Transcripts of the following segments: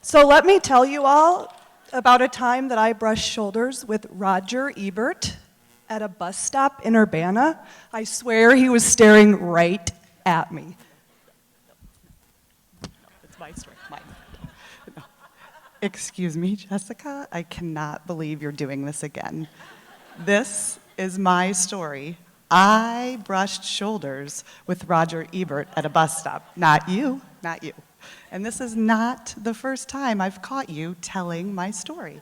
So let me tell you all about a time that I brushed shoulders with Roger Ebert at a bus stop in Urbana. I swear he was staring right at me. It's my story, mine. No. Excuse me, Jessica, I cannot believe you're doing this again. This is my story. I brushed shoulders with Roger Ebert at a bus stop. Not you, not you. And this is not the first time I've caught you telling my story.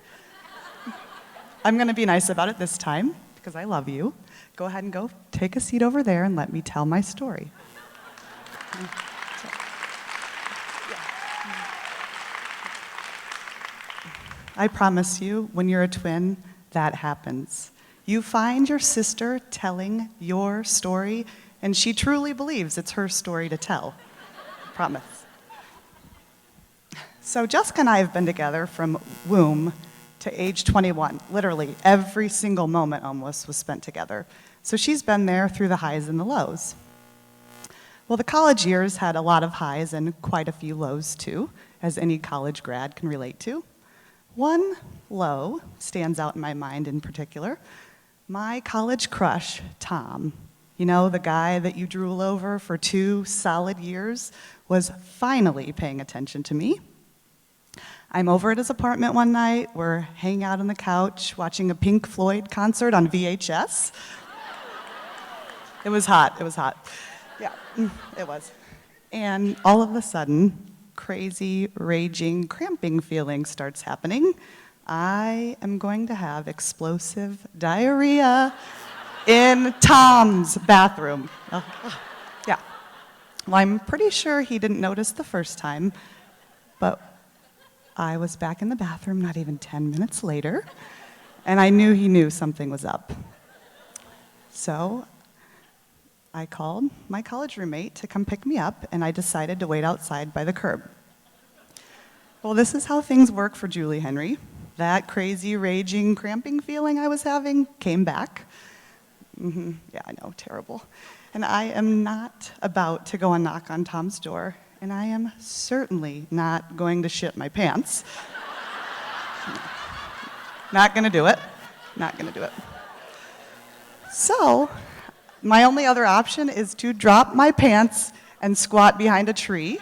I'm going to be nice about it this time, because I love you. Go ahead and go take a seat over there and let me tell my story. I promise you, when you're a twin, that happens. You find your sister telling your story, and she truly believes it's her story to tell. Promise. So Jessica and I have been together from womb to age 21. Literally, every single moment almost was spent together. So she's been there through the highs and the lows. Well, the college years had a lot of highs and quite a few lows too, as any college grad can relate to. One low stands out in my mind in particular. My college crush, Tom, you know, the guy that you drool over for 2 solid years, was finally paying attention to me. I'm over at his apartment one night. We're hanging out on the couch watching a Pink Floyd concert on VHS. It was hot, it was hot. Yeah, it was. And all of a sudden, crazy, raging, cramping feeling starts happening. I am going to have explosive diarrhea in Tom's bathroom. Yeah. Well, I'm pretty sure he didn't notice the first time, but I was back in the bathroom not even 10 minutes later, and I knew he knew something was up. So I called my college roommate to come pick me up, and I decided to wait outside by the curb. Well, this is how things work for Julie Henry. That crazy, raging, cramping feeling I was having came back. Yeah, I know, terrible. And I am not about to go and knock on Tom's door, and I am certainly not going to shit my pants. Not gonna do it. Not gonna do it. So, my only other option is to drop my pants and squat behind a tree.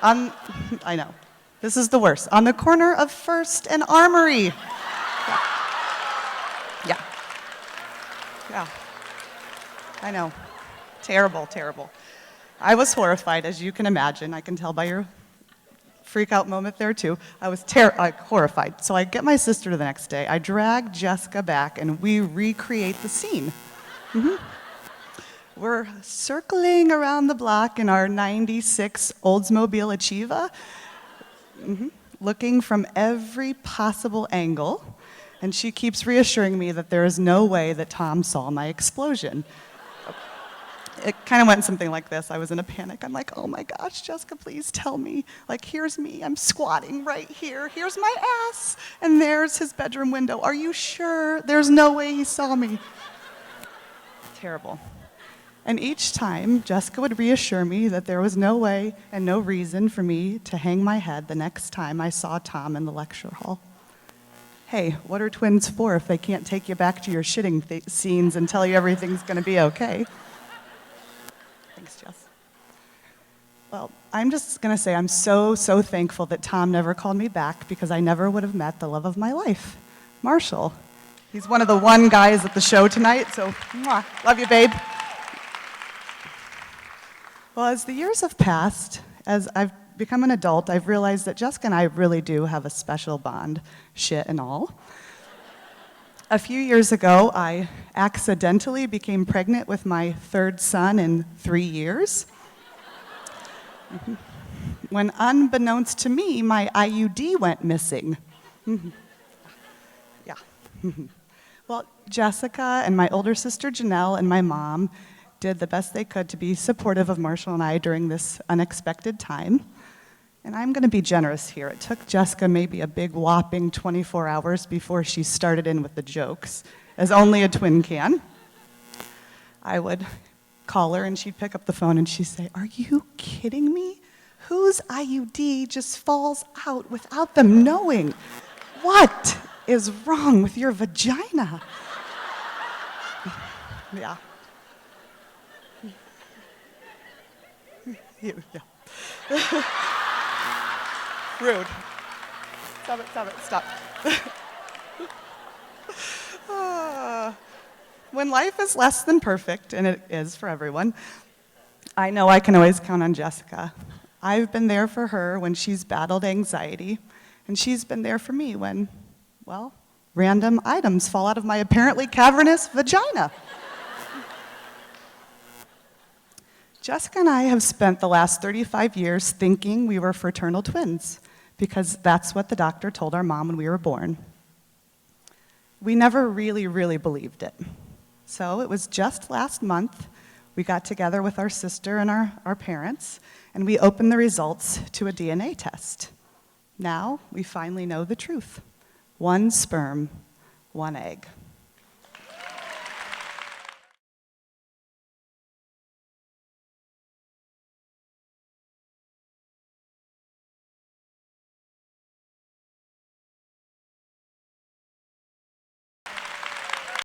I know, this is the worst. On the corner of First and Armory. Yeah. Yeah. I know. Terrible, terrible. I was horrified, as you can imagine. I can tell by your freak out moment there too. I was horrified. So I get my sister the next day. I drag Jessica back and we recreate the scene. We're circling around the block in our 96 Oldsmobile Achieva, looking from every possible angle. And she keeps reassuring me that there is no way that Tom saw my explosion. It kind of went something like this. I was in a panic. I'm like, oh my gosh, Jessica, please tell me. Like, here's me. I'm squatting right here. Here's my ass. And there's his bedroom window. Are you sure? There's no way he saw me. Terrible. And each time, Jessica would reassure me that there was no way and no reason for me to hang my head the next time I saw Tom in the lecture hall. Hey, what are twins for if they can't take you back to your shitting scenes and tell you everything's going to be okay? Thanks, Jess. Well, I'm just going to say I'm so thankful that Tom never called me back because I never would have met the love of my life, Marshall. He's one of the one guys at the show tonight, so mwah, love you, babe. Well, as the years have passed, as I've become an adult, I've realized that Jessica and I really do have a special bond, shit and all. A few years ago, I accidentally became pregnant with my 3rd son in 3 years. When unbeknownst to me, my IUD went missing. Yeah. Well, Jessica and my older sister Janelle and my mom did the best they could to be supportive of Marshall and I during this unexpected time. And I'm going to be generous here. It took Jessica maybe a big whopping 24 hours before she started in with the jokes, as only a twin can. I would call her and she'd pick up the phone and she'd say, "Are you kidding me? Whose IUD just falls out without them knowing? What is wrong with your vagina? Yeah. You, yeah. Rude. Stop it, stop. When life is less than perfect, and it is for everyone, I know I can always count on Jessica. I've been there for her when she's battled anxiety, and she's been there for me when, well, random items fall out of my apparently cavernous vagina. Jessica and I have spent the last 35 years thinking we were fraternal twins, because that's what the doctor told our mom when we were born. We never really believed it. So it was just last month, we got together with our sister and our parents, and we opened the results to a DNA test. Now, we finally know the truth. 1 sperm, 1 egg.